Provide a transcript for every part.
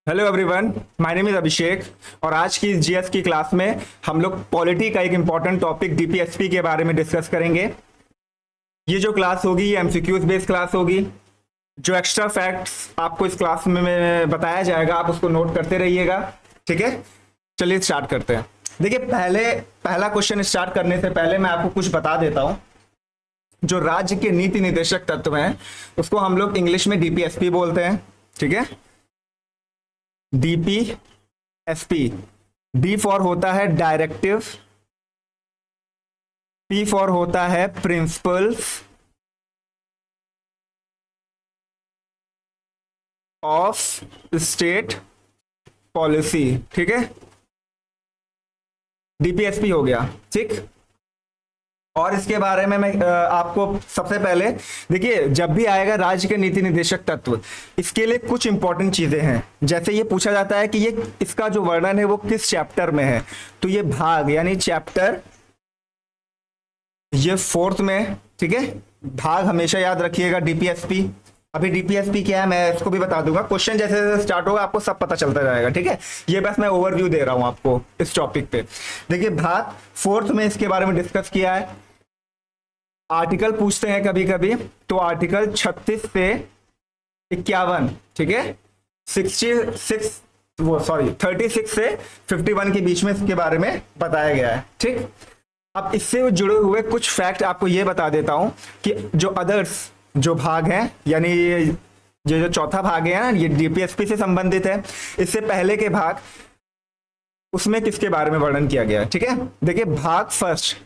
Hello everyone, my name is Abhishek और आज की जीएस की क्लास में हम लोग पॉलिटी का एक इम्पॉर्टेंट टॉपिक डीपीएसपी के बारे में डिस्कस करेंगे। ये जो क्लास होगी ये एमसीक्यूज बेस्ड क्लास होगी। जो एक्स्ट्रा फैक्ट्स आपको इस क्लास में बताया जाएगा आप उसको नोट करते रहिएगा, ठीक है। चलिए स्टार्ट करते हैं। देखिए पहला क्वेश्चन स्टार्ट करने से पहले मैं आपको कुछ बता देता हूँ। जो राज्य के नीति निर्देशक तत्व हैं उसको हम लोग इंग्लिश में डीपीएसपी बोलते हैं, ठीक है। डीपीएसपी, डी फॉर होता है डायरेक्टिव, पी फॉर होता है प्रिंसिपल्स ऑफ स्टेट पॉलिसी, ठीक है। डीपीएसपी हो गया, ठीक। और इसके बारे में मैं आपको सबसे पहले देखिए, जब भी आएगा राज्य के नीति निर्देशक तत्व, इसके लिए कुछ इंपॉर्टेंट चीजें हैं। जैसे ये पूछा जाता है कि ये इसका जो वर्णन है वो किस चैप्टर में है, तो ये भाग यानी चैप्टर ये 4th में, ठीक है। भाग हमेशा याद रखिएगा डीपीएसपी। अभी डीपीएसपी क्या है मैं इसको भी बता दूंगा। क्वेश्चन जैसे जैसे स्टार्ट होगा आपको सब पता चलता जाएगा, ठीक है। ये बस मैं ओवरव्यू दे रहा हूं आपको इस टॉपिक पे। देखिए भाग 4th में इसके बारे में डिस्कस किया है। आर्टिकल पूछते हैं कभी कभी, तो आर्टिकल 36 से 51, ठीक है, 36 से 51 के बीच में इसके बारे में बताया गया है, ठीक। अब इससे जुड़े हुए कुछ फैक्ट आपको ये बता देता हूं कि जो अदर्स जो भाग हैं, यानी ये जो चौथा भाग है ना, ये डीपीएसपी से संबंधित है। इससे पहले के भाग उसमें किसके बारे में वर्णन किया गया है, ठीक है। देखिए भाग फर्स्ट,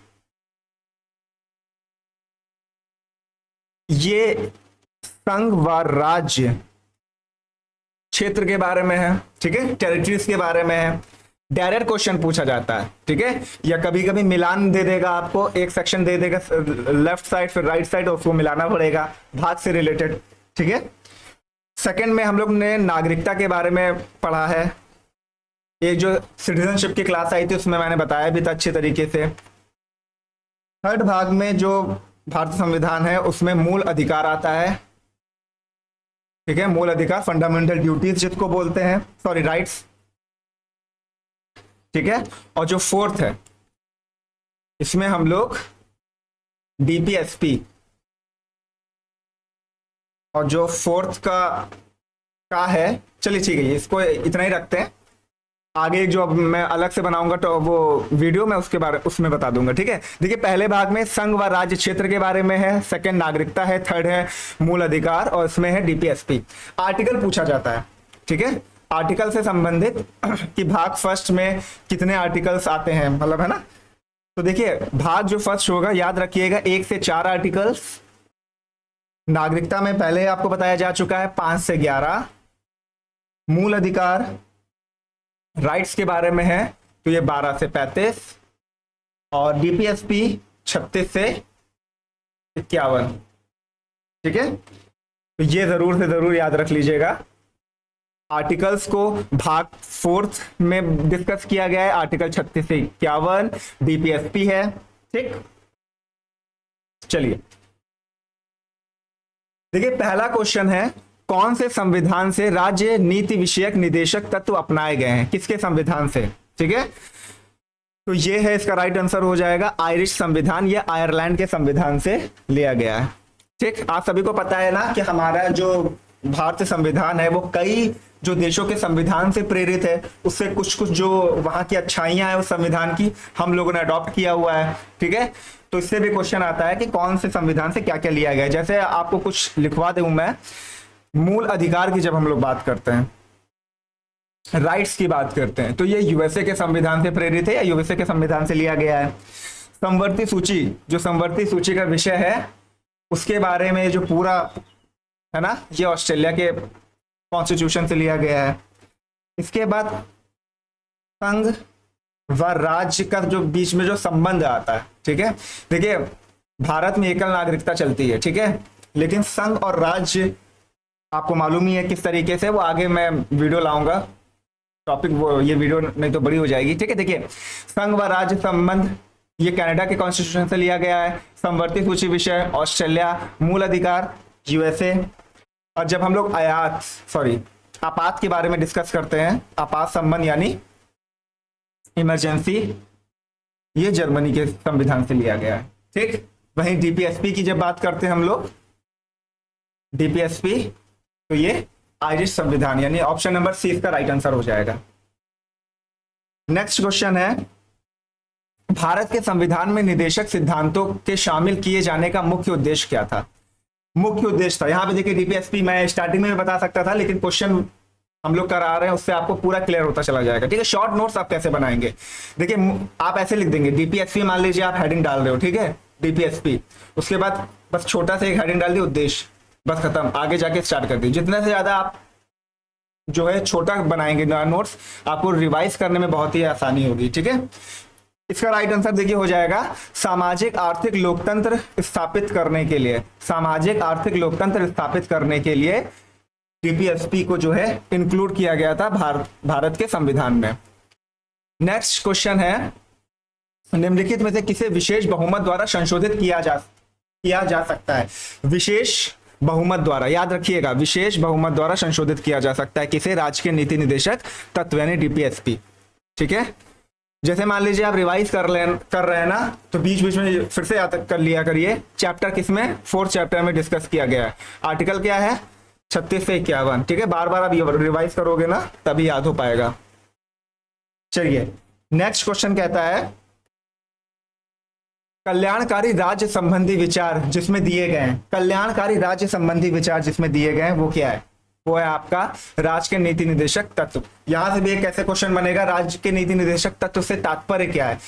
ये संघ व राज्य क्षेत्र के बारे में है, ठीक है, टेरिटरीज के बारे में है। डायरेक्ट क्वेश्चन पूछा जाता है, ठीक है, या कभी कभी मिलान दे देगा आपको, एक सेक्शन दे देगा लेफ्ट साइड फिर राइट साइड और उसको मिलाना पड़ेगा भाग से रिलेटेड, ठीक है। सेकंड में हम लोग ने नागरिकता के बारे में पढ़ा है। एक जो सिटीजनशिप की क्लास आई थी उसमें मैंने बताया भी था अच्छे तरीके से। थर्ड भाग में जो भारतीय संविधान है उसमें मूल अधिकार आता है, ठीक है, मूल अधिकार, फंडामेंटल ड्यूटीज जिसको बोलते हैं, सॉरी राइट्स, ठीक है। और जो 4th है इसमें हम लोग डीपीएसपी, और जो 4th का है, चलिए ठीक है इसको इतना ही रखते हैं। आगे जो अब मैं अलग से बनाऊंगा तो वो वीडियो में उसमें बता दूंगा, ठीक है। देखिए पहले भाग में संघ व राज्य क्षेत्र के बारे में है, सेकंड नागरिकता है, थर्ड है मूल अधिकार और इसमें है डीपीएसपी। आर्टिकल पूछा जाता है, ठीक है, आर्टिकल से संबंधित कि भाग फर्स्ट में कितने आर्टिकल्स आते हैं, मतलब है ना। तो देखिए भाग जो फर्स्ट होगा याद रखिएगा 1 से 4 आर्टिकल्स। नागरिकता में पहले आपको बताया जा चुका है 5 से 11। मूल अधिकार राइट्स के बारे में है तो ये 12 से 35 और डीपीएसपी 36 से 51, ठीक है। तो ये जरूर से जरूर याद रख लीजिएगा। आर्टिकल्स को भाग 4th में डिस्कस किया गया है, आर्टिकल 36 से 51 डीपीएसपी है, ठीक। चलिए देखिए पहला क्वेश्चन है, कौन से संविधान से राज्य नीति विषयक निदेशक तत्व अपनाए गए हैं, किसके संविधान से, ठीक है। तो ये है इसका राइट आंसर हो जाएगा आयरिश संविधान, या आयरलैंड के संविधान से लिया गया है, ठीक। आप सभी को पता है ना कि हमारा जो भारतीय संविधान है वो कई जो देशों के संविधान से प्रेरित है। उससे कुछ कुछ जो वहां की अच्छाइयां हैं उस संविधान की हम लोगों ने अडॉप्ट किया हुआ है, ठीक है। तो इससे भी क्वेश्चन आता है कि कौन से संविधान से क्या क्या लिया गया है। जैसे आपको कुछ लिखवा दूं मैं, मूल अधिकार की जब हम लोग बात करते हैं, राइट्स की बात करते हैं, तो ये यूएसए के संविधान से प्रेरित है या यूएसए के संविधान से लिया गया है। संवर्ती सूची, जो संवर्ती सूची का विषय है उसके बारे में जो पूरा है ना, ये ऑस्ट्रेलिया के कॉन्स्टिट्यूशन से लिया गया है। इसके बाद संघ व राज्य का जो बीच में जो संबंध आता है, ठीक है। देखिए भारत में एकल नागरिकता चलती है, ठीक है, लेकिन संघ और राज्य आपको मालूम ही है किस तरीके से, वो आगे मैं वीडियो लाऊंगा टॉपिक, वो ये वीडियो नहीं तो बड़ी हो जाएगी, ठीक है। देखिए संघ व राज्य संबंध ये कनाडा के कॉन्स्टिट्यूशन से लिया गया है। संवर्ती सूची विषय ऑस्ट्रेलिया, मूल अधिकार यूएसए। और जब हम लोग आपात के बारे में डिस्कस करते हैं। आपात संबंध यानी इमरजेंसी, ये जर्मनी के संविधान से लिया गया है। ठीक, वहीं डीपीएसपी की जब बात करते हैं हम लोग, डीपीएसपी, तो ये आयरिश संविधान यानी ऑप्शन नंबर सी इसका राइट आंसर हो जाएगा। नेक्स्ट क्वेश्चन है, भारत के संविधान में निदेशक सिद्धांतों के शामिल किए जाने का मुख्य उद्देश्य क्या था? मुख्य उद्देश्य था, यहां पे देखिए डीपीएसपी मैं स्टार्टिंग में बता सकता था, लेकिन क्वेश्चन हम लोग करा रहे हैं उससे आपको पूरा क्लियर होता चला जाएगा। ठीक है, शॉर्ट नोट्स आप कैसे बनाएंगे, देखिए आप ऐसे लिख देंगे डीपीएसपी, मान लीजिए आप हेडिंग डाल रहे हो, ठीक है, डीपीएसपी, उसके बाद बस छोटा सा एक हेडिंग डाल दिए उद्देश्य, बस खत्म, आगे जाके स्टार्ट कर दिए। जितने से ज्यादा आप जो है छोटा बनाएंगे नोट्स, आपको रिवाइज करने में बहुत ही आसानी होगी। ठीक है, इसका राइट आंसर देखिए हो जाएगा सामाजिक आर्थिक लोकतंत्र स्थापित करने के लिए, सामाजिक आर्थिक लोकतंत्र स्थापित करने के लिए डीपीएसपी को जो है इंक्लूड किया गया था भारत के संविधान में। नेक्स्ट क्वेश्चन है, निम्नलिखित में से किसे विशेष बहुमत द्वारा संशोधित किया जा सकता है? विशेष बहुमत द्वारा, याद रखिएगा, विशेष बहुमत द्वारा संशोधित किया जा सकता है किसे? राज्य के नीति निदेशक तत्व यानी डीपीएसपी। ठीक है, जैसे मान लीजिए आप रिवाइज कर रहे हैं ना, तो बीच बीच में फिर से याद कर लिया करिए। चैप्टर किसमें? 4th चैप्टर में डिस्कस किया गया है। आर्टिकल क्या है? 36 से 51। ठीक है, बार बार आप रिवाइज करोगे ना तभी याद हो पाएगा। चलिए नेक्स्ट क्वेश्चन कहता है, कल्याणकारी राज्य संबंधी विचार जिसमें दिए गए हैं, कल्याणकारी राज्य संबंधी विचार जिसमें दिए गए हैं वो क्या है? वो है आपका राज्य के नीति निदेशक तत्व। यहां से भी एक कैसे क्वेश्चन बनेगा, राज्य के नीति निदेशक तत्व से तात्पर्य क्या है,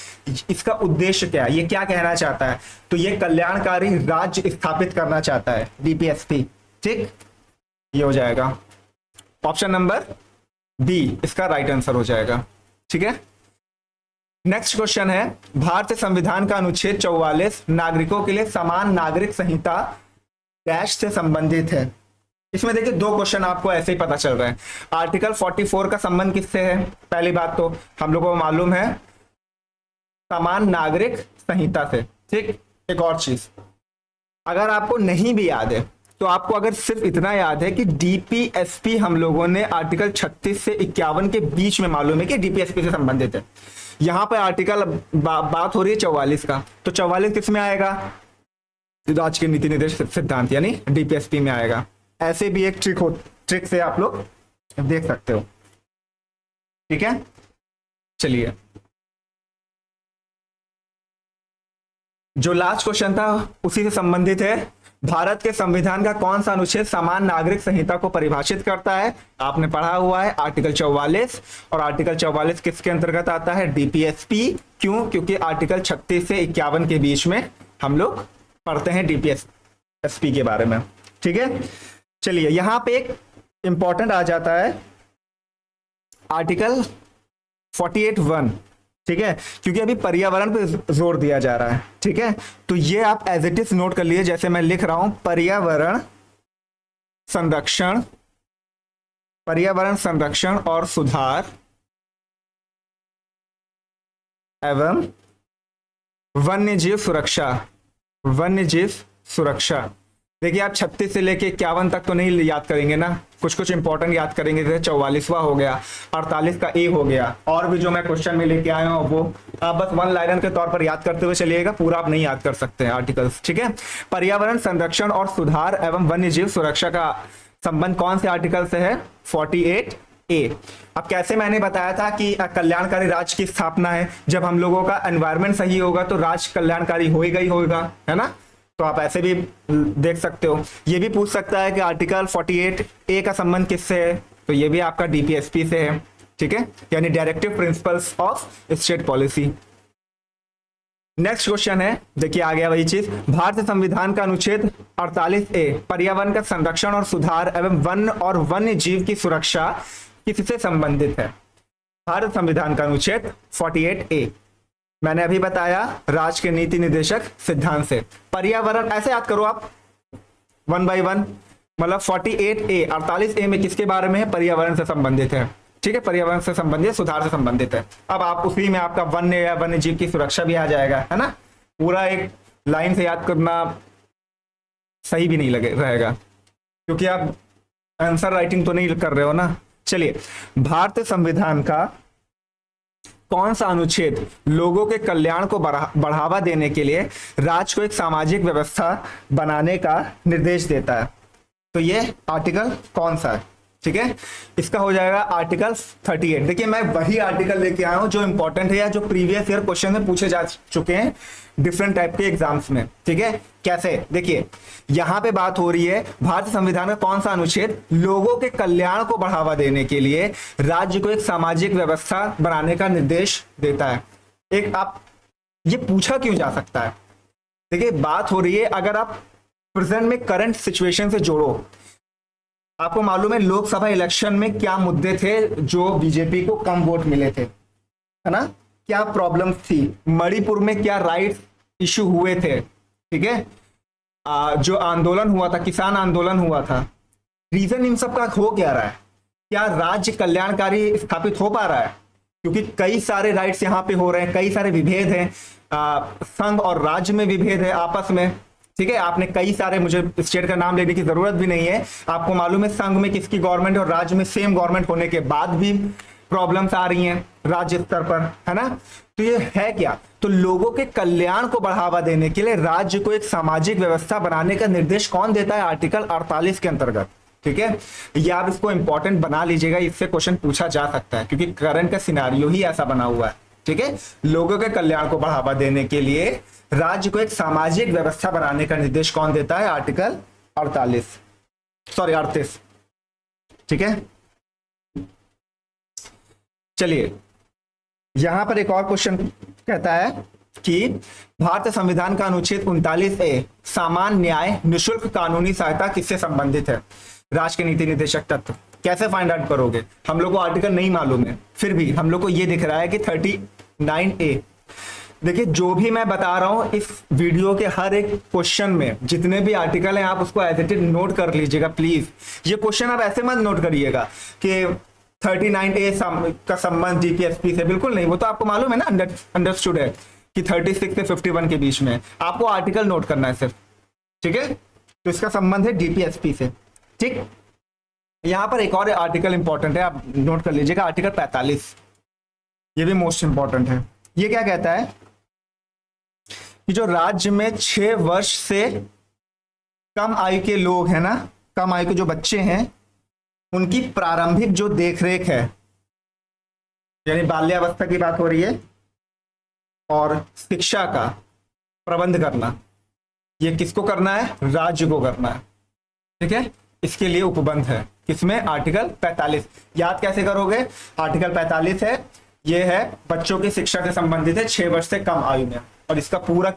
इसका उद्देश्य क्या है, ये क्या कहना चाहता है? तो ये कल्याणकारी राज्य स्थापित करना चाहता है डीपीएसपी। ठीक, ये हो जाएगा ऑप्शन नंबर बी इसका राइट आंसर हो जाएगा। ठीक है, नेक्स्ट क्वेश्चन है, भारतीय संविधान का अनुच्छेद 44 नागरिकों के लिए समान नागरिक संहिता डैश से संबंधित है। इसमें देखिए दो क्वेश्चन आपको ऐसे ही पता चल रहे हैं। आर्टिकल 44 का संबंध किससे है? पहली बात तो हम लोगों को मालूम है समान नागरिक संहिता से। ठीक, एक और चीज अगर आपको नहीं भी याद है तो आपको अगर सिर्फ इतना याद है कि डीपीएसपी हम लोगों ने आर्टिकल 36 से 51 के बीच में मालूम है कि डीपीएसपी से संबंधित है। यहां पर आर्टिकल बात हो रही है 44 का, तो 44 किस में आएगा? राज्य के नीति निर्देश सिद्धांत यानी डीपीएसपी में आएगा। ऐसे भी एक ट्रिक से आप लोग देख सकते हो। ठीक है, चलिए जो लास्ट क्वेश्चन था उसी से संबंधित है। भारत के संविधान का कौन सा अनुच्छेद समान नागरिक संहिता को परिभाषित करता है? आपने पढ़ा हुआ है आर्टिकल 44, और आर्टिकल 44 किसके अंतर्गत आता है? डीपीएसपी। क्यों? क्योंकि आर्टिकल 36 से 51 के बीच में हम लोग पढ़ते हैं डीपीएसपी के बारे में। ठीक है, चलिए यहां पे एक इंपॉर्टेंट आ जाता है आर्टिकल 48(1). ठीक है, क्योंकि अभी पर्यावरण पे जोर दिया जा रहा है। ठीक है, तो ये आप एज इट इज नोट कर लिए, जैसे मैं लिख रहा हूं पर्यावरण संरक्षण और सुधार एवं वन्यजीव सुरक्षा। देखिए आप 36 से लेके 51 तक तो नहीं याद करेंगे ना, कुछ कुछ इंपॉर्टेंट याद करेंगे। जैसे 44वां हो गया, 48 का ए हो गया, और भी जो मैं क्वेश्चन में लेके आया हूं वो आप बस वन लाइनर के तौर पर याद करते हुए चलिएगा, पूरा आप नहीं याद कर सकते हैं आर्टिकल्स। ठीक है, पर्यावरण संरक्षण और सुधार एवं वन्यजीव सुरक्षा का संबंध कौन से आर्टिकल से है? 48A। अब कैसे मैंने बताया था कि कल्याणकारी राज्य की स्थापना है, जब हम लोगों का एनवायरमेंट सही होगा तो राज्य कल्याणकारी होगा ही होगा, है ना? तो आप ऐसे भी देख सकते हो। ये भी पूछ सकता है कि आर्टिकल 48A का संबंध किससे है? तो ये भी आपका डीपीएसपी से है। ठीक है, यानी directive principles of state policy. Next question है, देखिए आ गया वही चीज। भारतीय संविधान का अनुच्छेद 48A पर्यावरण का संरक्षण और सुधार एवं वन और वन्य जीव की सुरक्षा किससे संबंधित है? भारत संविधान का अनुच्छेद 48A मैंने अभी बताया राज्य के नीति निदेशक सिद्धांत से। पर्यावरण ऐसे याद करो आप 1 by 1, मतलब 48A 48A में किसके बारे में है? पर्यावरण से संबंधित है। ठीक है, पर्यावरण से संबंधित, सुधार से संबंधित है। अब आप उसी में आपका वन्य या वन्य जीव की सुरक्षा भी आ जाएगा, है ना? पूरा एक लाइन से याद करना सही भी नहीं रहेगा, क्योंकि आप आंसर राइटिंग तो नहीं कर रहे हो ना? चलिए, भारतीय संविधान का कौन सा अनुच्छेद लोगों के कल्याण को बढ़ावा देने के लिए राज्य को एक सामाजिक व्यवस्था बनाने का निर्देश देता है? तो ये आर्टिकल कौन सा है? ठीक है, इसका हो जाएगा आर्टिकल 38। देखिए, मैं वही आर्टिकल लेके आया हूं जो इंपॉर्टेंट है या जो प्रीवियस ईयर क्वेश्चन में पूछे जा चुके हैं डिफरेंट टाइप के एग्जाम्स में। ठीक है, कैसे? देखिए, यहां पे बात हो रही है भारतीय संविधान का कौन सा अनुच्छेद लोगों के कल्याण को बढ़ावा देने के लिए राज्य को एक सामाजिक व्यवस्था बनाने का निर्देश देता है। एक आप ये पूछा क्यों जा सकता है? देखिए, बात हो रही है, अगर आप प्रेजेंट में करंट सिचुएशन से जोड़ो, आपको मालूम है लोकसभा इलेक्शन में क्या मुद्दे थे जो बीजेपी को कम वोट मिले थे, है ना? क्या प्रॉब्लम्स थी? मणिपुर में क्या राइट्स इशू हुए थे? ठीक है, जो आंदोलन हुआ था, किसान आंदोलन हुआ था, रीजन इन सब का हो क्या रहा है? क्या राज्य कल्याणकारी स्थापित हो पा रहा है? क्योंकि कई सारे राइट्स यहाँ पे हो रहे हैं, कई सारे विभेद हैं, संघ और राज्य में विभेद है आपस में। ठीक है, आपने कई सारे, मुझे स्टेट का नाम लेने की जरूरत भी नहीं है, आपको मालूम है संघ में किसकी गवर्नमेंट और राज्य में सेम गवर्नमेंट होने के बाद भी प्रॉब्लम्स आ रही हैं राज्य स्तर पर, है ना? तो ये है क्या? तो लोगों के कल्याण को बढ़ावा देने के लिए राज्य को एक सामाजिक व्यवस्था बनाने का निर्देश कौन देता है? आर्टिकल 48 के अंतर्गत। ठीक है, ये आप इसको इंपॉर्टेंट बना लीजिएगा, इससे क्वेश्चन पूछा जा सकता है क्योंकि करंट का सिनारियो ही ऐसा बना हुआ है। ठीक है, लोगों के कल्याण को बढ़ावा देने के लिए राज्य को एक सामाजिक व्यवस्था बनाने का निर्देश कौन देता है? आर्टिकल 38। ठीक है, चलिए, यहां पर एक और क्वेश्चन कहता है कि भारतीय संविधान का अनुच्छेद 39A सामान्य न्याय निःशुल्क कानूनी सहायता किससे संबंधित है? राज्य के नीति निर्देशक तत्व। कैसे फाइंड आउट करोगे? हम लोग को आर्टिकल नहीं मालूम है, फिर भी हम लोग को ये दिख रहा है कि 39A। देखिए, जो भी मैं बता रहा हूं इस वीडियो के हर एक क्वेश्चन में जितने भी आर्टिकल हैं आप उसको एज इट इज नोट कर लीजिएगा प्लीज। ये क्वेश्चन आप ऐसे मत नोट करिएगा कि 39A का संबंध जीपीएसपी से, बिल्कुल नहीं। वो तो आपको मालूम है ना, अंडरस्टूड है कि 36 से 51 के बीच में आपको आर्टिकल नोट करना है सिर्फ। ठीक है, तो इसका संबंध है डीपीएसपी से। ठीक, यहां पर एक और आर्टिकल इंपॉर्टेंट है, आप नोट कर लीजिएगा, आर्टिकल 45। ये भी मोस्ट इंपॉर्टेंट है। ये क्या कहता है कि जो राज्य में 6 वर्ष से कम आयु के लोग हैं ना, कम आयु के जो बच्चे हैं, उनकी प्रारंभिक जो देखरेख है, यानी बाल्यावस्था की बात हो रही है, और शिक्षा का प्रबंध करना, ये किसको करना है? राज्य को करना है। ठीक है, इसके लिए उपबंध है किसमें? आर्टिकल 45। याद कैसे करोगे? आर्टिकल 45 है, ये है बच्चों की शिक्षा से संबंधित है 6 वर्ष से कम आयु में, और इसका पूरा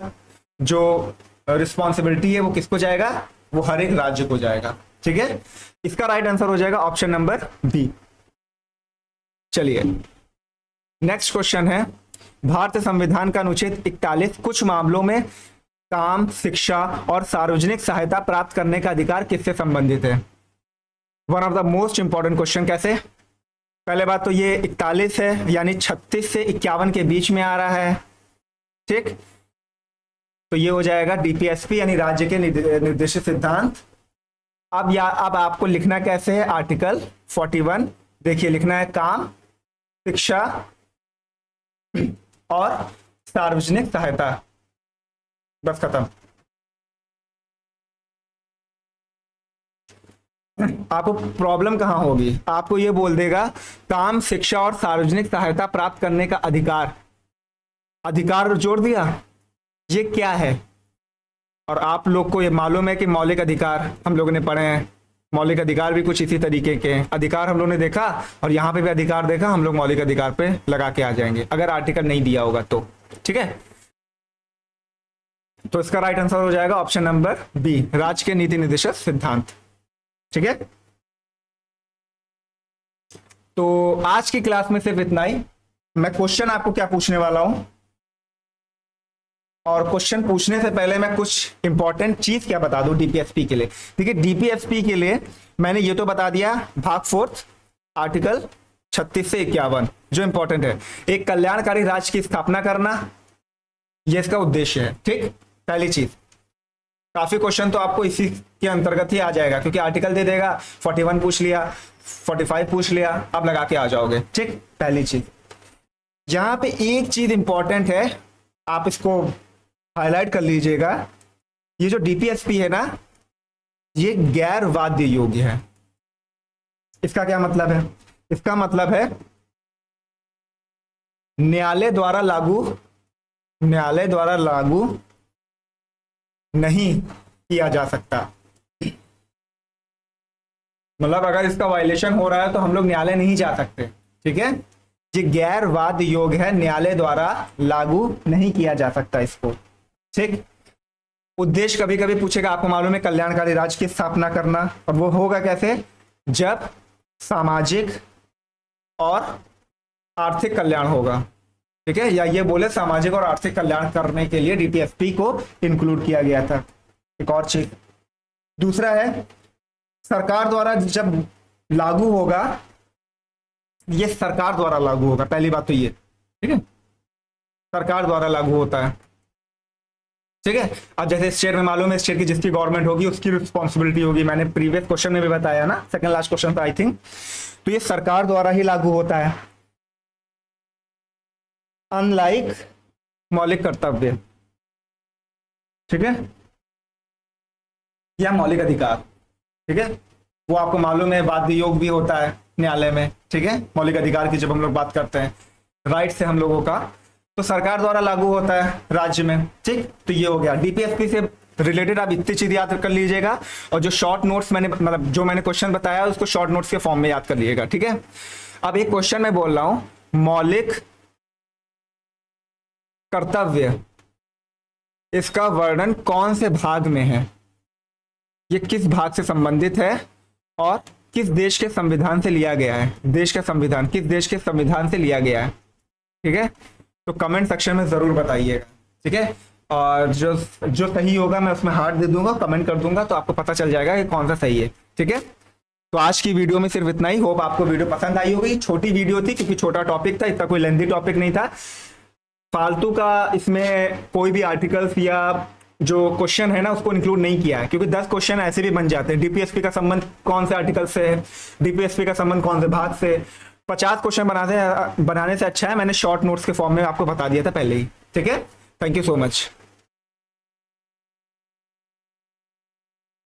जो रिस्पॉन्सिबिलिटी है वो किसको जाएगा? वो हर एक राज्य को जाएगा। ठीक है, इसका राइट आंसर हो जाएगा ऑप्शन नंबर बी। चलिए, नेक्स्ट क्वेश्चन है, भारतीय संविधान का अनुच्छेद 41 कुछ मामलों में काम, शिक्षा और सार्वजनिक सहायता प्राप्त करने का अधिकार किससे संबंधित है? One of the most important question. कैसे? पहले बात तो ये 41 है, यानी 36 से 51 के बीच में आ रहा है। ठीक, तो ये हो जाएगा डीपीएसपी यानी राज्य के निर्देशित सिद्धांत। अब आपको लिखना कैसे है? आर्टिकल 41। देखिए, लिखना है काम, शिक्षा और सार्वजनिक सहायता, बस खत्म। आपको प्रॉब्लम कहां होगी? आपको ये बोल देगा काम, शिक्षा और सार्वजनिक सहायता प्राप्त करने का अधिकार, अधिकार जोड़ दिया, ये क्या है? और आप लोग को ये मालूम है कि मौलिक अधिकार हम लोगों ने पढ़े हैं, मौलिक अधिकार भी कुछ इसी तरीके के अधिकार हम लोगों ने देखा, और यहां पे भी अधिकार देखा, हम लोग मौलिक अधिकार पे लगा के आ जाएंगे अगर आर्टिकल नहीं दिया होगा तो। ठीक है, तो इसका राइट आंसर हो जाएगा ऑप्शन नंबर बी, राज्य के नीति निर्देशक सिद्धांत। ठीक है, तो आज की क्लास में सिर्फ इतना ही। मैं क्वेश्चन आपको क्या पूछने वाला हूं, और क्वेश्चन पूछने से पहले मैं कुछ इंपॉर्टेंट चीज क्या बता दूं डीपीएसपी के लिए। ठीक है, डीपीएसपी के लिए मैंने ये तो बता दिया, भाग 4 आर्टिकल 36 से 51 जो इंपॉर्टेंट है, एक कल्याणकारी राज्य की स्थापना करना, यह इसका उद्देश्य है। ठीक, पहली चीज काफी क्वेश्चन तो आपको इसी के अंतर्गत ही आ जाएगा, क्योंकि आर्टिकल दे देगा, 41 पूछ लिया, 45 पूछ लिया, आप लगा के आ जाओगे। ठीक, पहली चीज। यहां पे एक चीज इंपॉर्टेंट है, आप इसको हाईलाइट कर लीजिएगा, ये जो डीपीएसपी है ना, ये गैर वाद्य योग्य है। इसका क्या मतलब है? इसका मतलब है न्यायालय द्वारा लागू नहीं किया जा सकता। मतलब अगर इसका वायलेशन हो रहा है तो हम लोग न्यायालय नहीं जा सकते। ठीक है, ये गैर वाद्य योग्य है, न्यायालय द्वारा लागू नहीं किया जा सकता इसको। ठीक, उद्देश्य कभी कभी पूछेगा, आपको मालूम है कल्याणकारी राज्य की स्थापना करना, और वो होगा कैसे? जब सामाजिक और आर्थिक कल्याण होगा। ठीक है, या ये बोले सामाजिक और आर्थिक कल्याण करने के लिए डीपीएसपी को इंक्लूड किया गया था। एक और चीज, दूसरा है सरकार द्वारा जब लागू होगा, ये सरकार द्वारा लागू होगा, पहली बात तो ये। ठीक है, सरकार द्वारा लागू होता है। ठीक है, अब जैसे स्टेट में मालूम है, स्टेट की जिसकी गवर्नमेंट होगी उसकी रिस्पॉन्सिबिलिटी होगी, मैंने प्रीवियस क्वेश्चन में भी बताया ना, सेकंड लास्ट क्वेश्चन था आई थिंक। तो ये सरकार द्वारा ही लागू होता है, अनलाइक मौलिक कर्तव्य। ठीक है, या मौलिक अधिकार। ठीक है, वो आपको मालूम है वाद्य योग भी होता है न्यायालय में। ठीक है, मौलिक अधिकार की जब हम लोग बात करते हैं, राइट से हम लोगों का, तो सरकार द्वारा लागू होता है राज्य में। ठीक, तो ये हो गया डीपीएसपी से रिलेटेड। आप इतनी चीज याद कर लीजिएगा, और जो शॉर्ट नोट्स मैंने मतलब जो मैंने क्वेश्चन बताया उसको शॉर्ट नोट्स के फॉर्म में याद कर लीजिएगा। ठीक है, अब एक क्वेश्चन मैं बोल रहा हूं, मौलिक कर्तव्य, इसका वर्णन कौन से भाग में है? ये किस भाग से संबंधित है और किस देश के संविधान से लिया गया है? देश का संविधान, किस देश के संविधान से लिया गया है? ठीक है, तो कमेंट सेक्शन में जरूर बताइएगा। ठीक है, और जो सही होगा मैं उसमें हार्ट दे दूंगा, कमेंट कर दूंगा, तो आपको पता चल जाएगा कि कौन सा सही है। ठीक है, तो आज की वीडियो में सिर्फ इतना ही। होप आपको वीडियो पसंद आई होगी। छोटी वीडियो थी क्योंकि छोटा टॉपिक था, इतना कोई लेंथी टॉपिक नहीं था। फालतू का इसमें कोई भी आर्टिकल्स या जो क्वेश्चन है ना उसको इंक्लूड नहीं किया है, क्योंकि 10 क्वेश्चन ऐसे भी बन जाते हैं। डीपीएसपी का संबंध कौन से आर्टिकल से है, डीपीएसपी का संबंध कौन से भाग से, 50 क्वेश्चन बनाने से अच्छा है मैंने शॉर्ट नोट्स के फॉर्म में आपको बता दिया था पहले ही। ठीक है, थैंक यू सो मच।